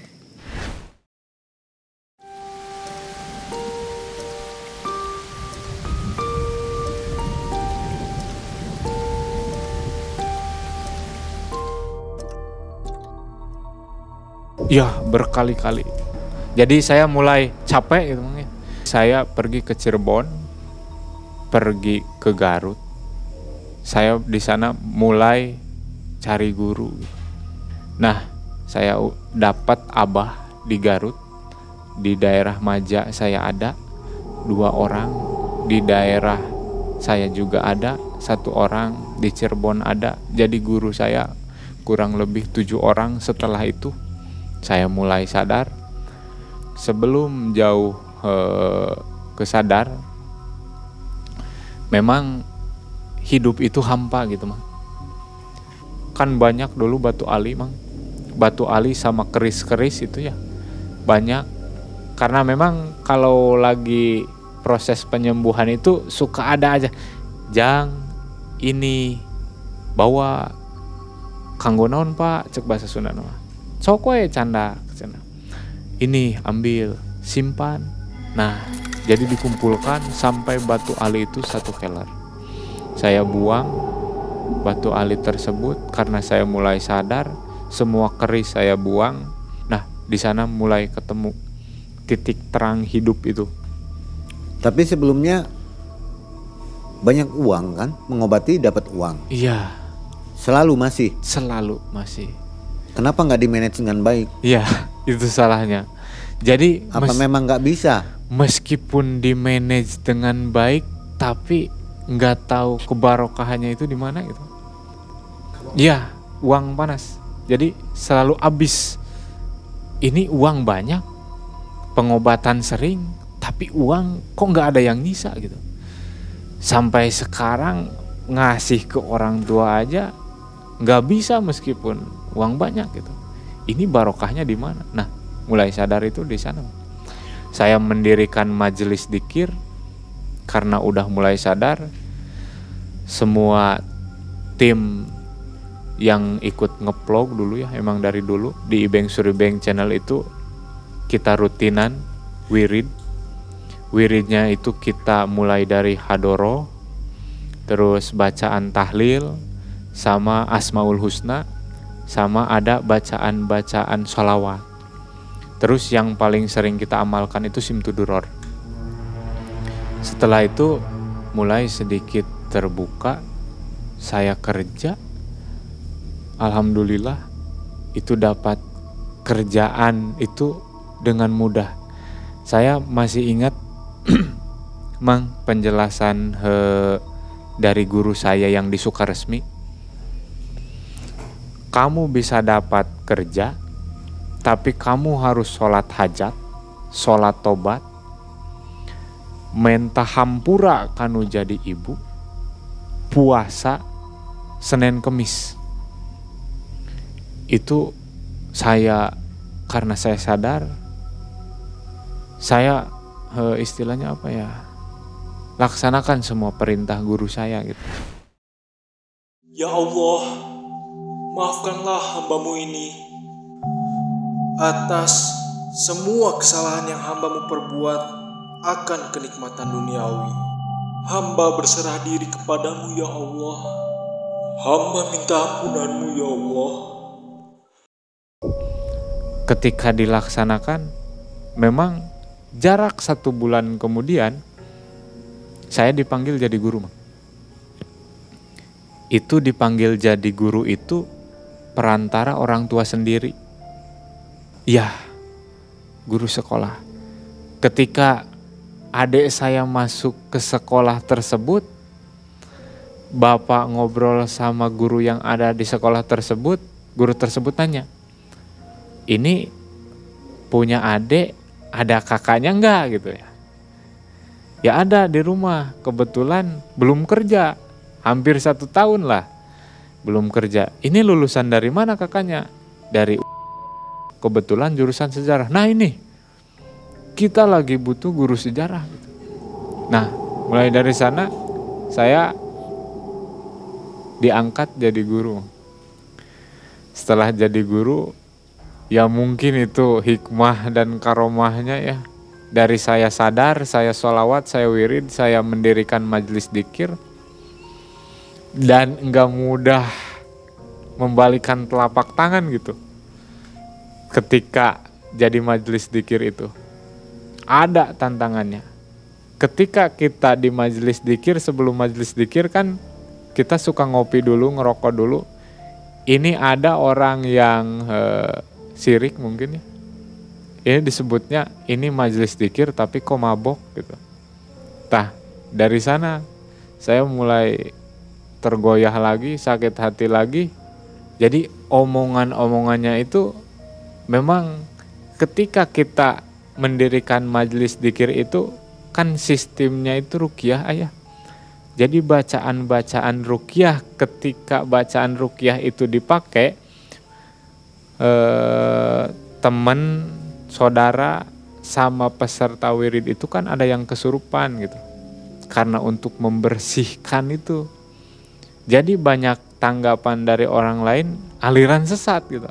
Ya, berkali-kali. Jadi saya mulai capek gitu. Saya pergi ke Cirebon, pergi ke Garut. Saya di sana mulai cari guru. Nah, saya dapat abah di Garut. Di daerah Maja saya ada 2 orang. Di daerah saya juga ada 1 orang. Di Cirebon ada. Jadi guru saya kurang lebih 7 orang. Setelah itu saya mulai sadar. Sebelum jauh kesadar, memang hidup itu hampa gitu, Mang. Kan banyak dulu batu ali, Mang. Batu ali sama keris-keris itu ya banyak. Karena memang kalau lagi proses penyembuhan itu suka ada aja, Jang ini bawa kanggo naon Pak, cek bahasa Sunda mah. Sok we canda. Ini ambil, simpan. Nah, jadi dikumpulkan sampai batu ali itu 1 keler. Saya buang batu ali tersebut karena saya mulai sadar. Semua keris saya buang. Nah, di sana mulai ketemu titik terang hidup itu. Tapi sebelumnya banyak uang kan? Mengobati dapat uang. Iya. Selalu masih? Selalu masih. Kenapa nggak di-manage dengan baik? Iya, itu salahnya. Jadi apa memang nggak bisa? Meskipun di-manage dengan baik, tapi nggak tahu kebarokahannya itu di mana gitu. Iya, uang panas. Jadi selalu habis. Ini uang banyak, pengobatan sering, tapi uang kok nggak ada yang nyisa gitu. Sampai sekarang ngasih ke orang tua aja nggak bisa meskipun uang banyak gitu. Ini barokahnya di mana? Nah, mulai sadar itu di sana. Saya mendirikan majelis dzikir karena udah mulai sadar. Semua tim yang ikut ngeplog dulu ya, emang dari dulu di Ibeng Suribeng channel itu kita rutinan wirid. Wiridnya itu kita mulai dari hadoro, terus bacaan tahlil, sama asmaul husna, sama ada bacaan-bacaan sholawat. Terus yang paling sering kita amalkan itu simtuduror. Setelah itu mulai sedikit terbuka, saya kerja. Alhamdulillah itu dapat kerjaan itu dengan mudah. Saya masih ingat Mang, penjelasan dari guru saya yang di Sukaresmi. Kamu bisa dapat kerja, tapi kamu harus sholat hajat, sholat tobat, menta hampura kanu jadi ibu, puasa Senin Kemis. Itu saya, karena saya sadar, saya istilahnya apa ya, laksanakan semua perintah guru saya gitu. Ya Allah, maafkanlah hambamu ini atas semua kesalahan yang hambamu perbuat akan kenikmatan duniawi. Hamba berserah diri kepadamu ya Allah. Hamba minta ampunanmu ya Allah. Ketika dilaksanakan, memang jarak 1 bulan kemudian saya dipanggil jadi guru. Itu dipanggil jadi guru itu perantara orang tua sendiri. Ya, guru sekolah. Ketika adik saya masuk ke sekolah tersebut, bapak ngobrol sama guru yang ada di sekolah tersebut, guru tersebut tanya, ini punya adik, ada kakaknya enggak gitu ya? Ya ada di rumah, kebetulan belum kerja, hampir 1 tahun lah belum kerja. Ini lulusan dari mana kakaknya? Dari kebetulan jurusan sejarah. Nah ini, kita lagi butuh guru sejarah gitu. Nah mulai dari sana saya diangkat jadi guru. Setelah jadi guru, ya mungkin itu hikmah dan karomahnya ya. Dari saya sadar, saya sholawat, saya wirid, saya mendirikan majelis dzikir. Dan gak mudah membalikan telapak tangan gitu. Ketika jadi majelis dzikir itu. Ada tantangannya. Ketika kita di majelis dzikir, sebelum majelis dzikir kan kita suka ngopi dulu, ngerokok dulu. Ini ada orang yang sirik mungkin ya. Ini disebutnya ini majelis dzikir tapi kok mabok gitu. Nah dari sana saya mulai tergoyah lagi, sakit hati lagi. Jadi omongan-omongannya itu memang ketika kita mendirikan majelis dzikir itu kan sistemnya itu ruqyah ayah. Jadi bacaan-bacaan ruqyah, ketika bacaan ruqyah itu dipakai, teman, saudara, sama peserta wirid itu kan ada yang kesurupan gitu. Karena untuk membersihkan itu. Jadi banyak tanggapan dari orang lain, aliran sesat gitu.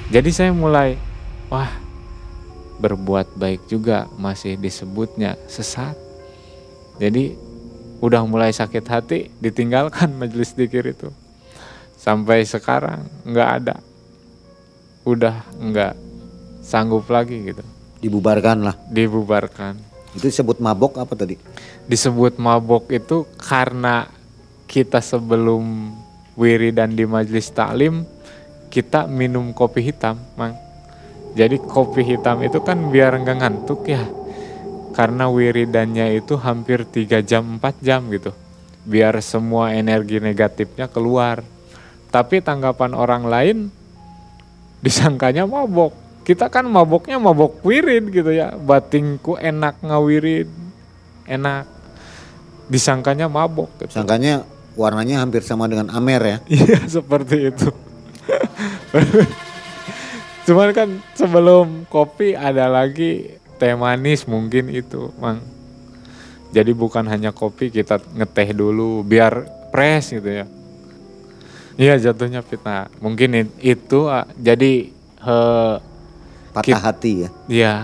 Jadi saya mulai, wah berbuat baik juga masih disebutnya sesat. Jadi udah mulai sakit hati, ditinggalkan majelis dzikir itu. Sampai sekarang nggak ada. Udah nggak sanggup lagi gitu. Dibubarkan lah. Dibubarkan. Itu disebut mabok apa tadi? Disebut mabok itu karena kita sebelum wiridan di majelis taklim, kita minum kopi hitam, Mang. Jadi kopi hitam itu kan biar nggak ngantuk ya. Karena wiridannya itu hampir 3 jam 4 jam gitu. Biar semua energi negatifnya keluar. Tapi tanggapan orang lain disangkanya mabok. Kita kan maboknya mabok wirid gitu ya. Batinku enak ngawirid. Enak. Disangkanya mabok gitu. Sangkanya warnanya hampir sama dengan Amer ya. Iya seperti itu. Cuman kan sebelum kopi ada lagi teh manis mungkin itu, Mang. Jadi bukan hanya kopi, kita ngeteh dulu biar fresh gitu ya. Iya jatuhnya fitnah. Mungkin itu jadi Patah hati ya. Ya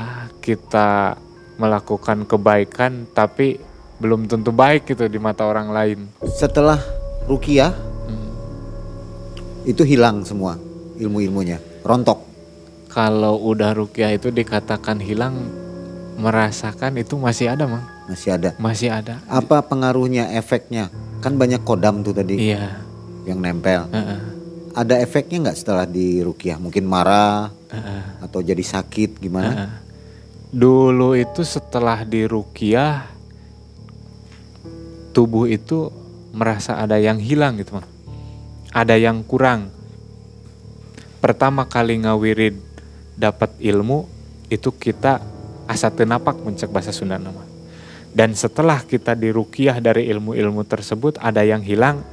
kita melakukan kebaikan tapi belum tentu baik gitu di mata orang lain. Setelah ruqyah itu hilang semua ilmu-ilmunya, rontok. Kalau udah ruqyah itu dikatakan hilang, merasakan itu masih ada, Mang. Masih ada. Masih ada. Apa pengaruhnya, efeknya? Kan banyak kodam tuh tadi Iya. yang nempel. Heeh. Ada efeknya nggak setelah diruqyah? Mungkin marah Heeh. atau jadi sakit gimana? Heeh. Dulu itu setelah diruqyah tubuh itu merasa ada yang hilang gitu, Mang. Ada yang kurang. Pertama kali ngawirid dapat ilmu itu kita asa teu napak muncak bahasa Sunda nama. Dan setelah kita diruqyah dari ilmu-ilmu tersebut ada yang hilang,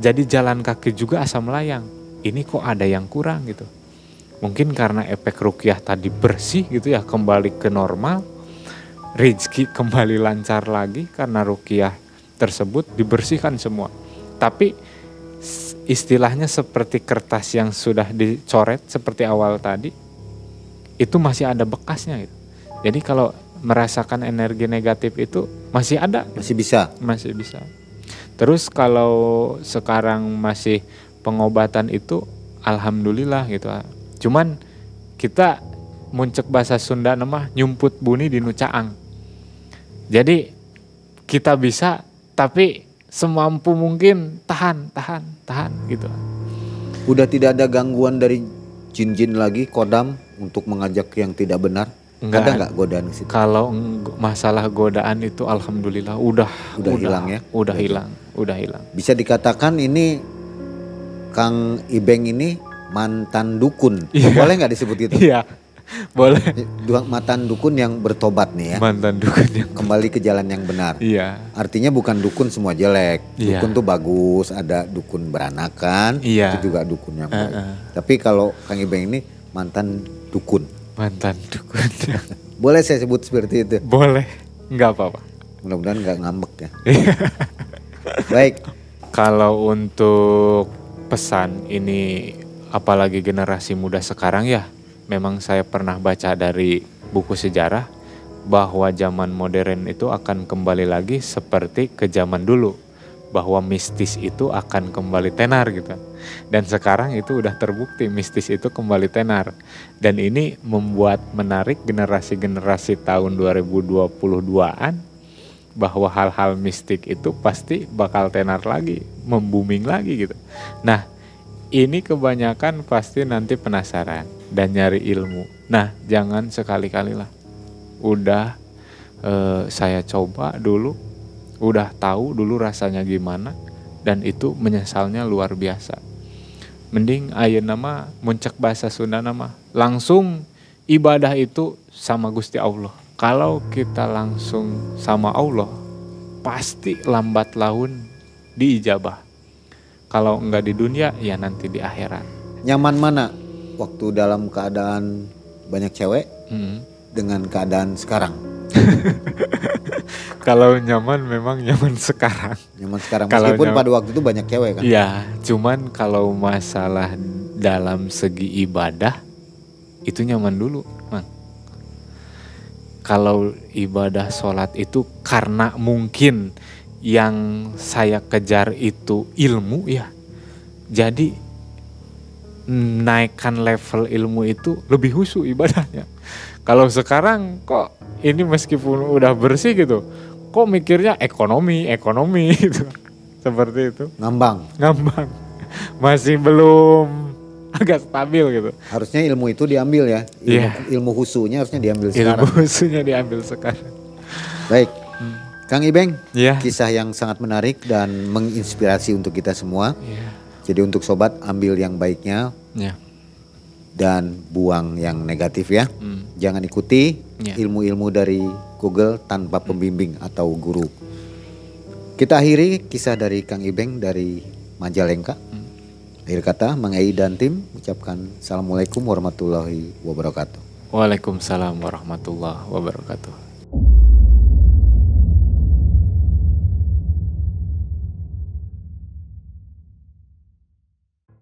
jadi jalan kaki juga asa melayang. Ini kok ada yang kurang gitu. Mungkin karena efek ruqyah tadi bersih gitu ya, kembali ke normal. Rezeki kembali lancar lagi karena ruqyah tersebut dibersihkan semua. Tapi istilahnya seperti kertas yang sudah dicoret seperti awal tadi, itu masih ada bekasnya gitu. Jadi kalau merasakan energi negatif itu masih ada. Masih bisa. Masih bisa. Terus kalau sekarang masih pengobatan itu alhamdulillah gitu. Cuman kita muncek bahasa Sunda nama nyumput buni di nucaang. Jadi kita bisa tapi semampu mungkin tahan gitu. Udah tidak ada gangguan dari jin-jin lagi, kodam untuk mengajak yang tidak benar? Ada nggak godaan di situ? Kalau masalah godaan itu alhamdulillah udah hilang ya? Udah hilang. Bisa dikatakan ini Kang Ibeng ini mantan dukun. Iya. Boleh nggak disebut gitu? Iya. Boleh. Mantan dukun yang bertobat nih ya. Mantan dukun yang kembali ke jalan yang benar. Iya. Artinya bukan dukun semua jelek. Iya. Dukun tuh bagus, ada dukun beranakan, Iya. itu juga dukun yang baik. Tapi kalau Kang Ibeng ini mantan dukun. Mantan dukun. Boleh saya sebut seperti itu? Boleh. Enggak apa-apa. Mudah-mudahan nggak ngambek ya. Baik. Kalau untuk pesan ini apalagi generasi muda sekarang ya, memang saya pernah baca dari buku sejarah bahwa zaman modern itu akan kembali lagi seperti ke zaman dulu, bahwa mistis itu akan kembali tenar gitu. Dan sekarang itu udah terbukti mistis itu kembali tenar. Dan ini membuat menarik generasi-generasi tahun 2022-an bahwa hal-hal mistik itu pasti bakal tenar lagi, membuming lagi gitu. Nah, ini kebanyakan pasti nanti penasaran dan nyari ilmu. Nah, jangan sekali-kali lah. Udah saya coba dulu, udah tahu dulu rasanya gimana, dan itu menyesalnya luar biasa. Mending ayeuna mah muncak bahasa Sunda nama langsung ibadah itu sama Gusti Allah. Kalau kita langsung sama Allah, pasti lambat laun diijabah. Kalau enggak di dunia, ya nanti di akhirat. Nyaman mana waktu dalam keadaan banyak cewek dengan keadaan sekarang? Kalau nyaman memang nyaman sekarang. Nyaman sekarang meskipun pada waktu itu banyak cewek kan? Iya, cuman kalau masalah dalam segi ibadah itu nyaman dulu, Mang. Kalau ibadah sholat itu karena mungkin yang saya kejar itu ilmu ya. Jadi naikkan level ilmu itu lebih khusyuk ibadahnya. Kalau sekarang kok ini meskipun udah bersih gitu, kok mikirnya ekonomi gitu. Seperti itu. Ngambang. Masih belum agak stabil gitu. Harusnya ilmu itu diambil ya. Ilmu khusyuknya harusnya diambil sekarang. Ilmu khusyuknya diambil sekarang. Baik. Kang Ibeng, yeah. Kisah yang sangat menarik dan menginspirasi untuk kita semua. Yeah. Jadi untuk sobat ambil yang baiknya dan buang yang negatif ya. Jangan ikuti ilmu-ilmu dari Google tanpa pembimbing atau guru. Kita akhiri kisah dari Kang Ibeng dari Majalengka. Akhir kata Mang Ei dan tim ucapkan Assalamualaikum warahmatullahi wabarakatuh. Waalaikumsalam warahmatullahi wabarakatuh.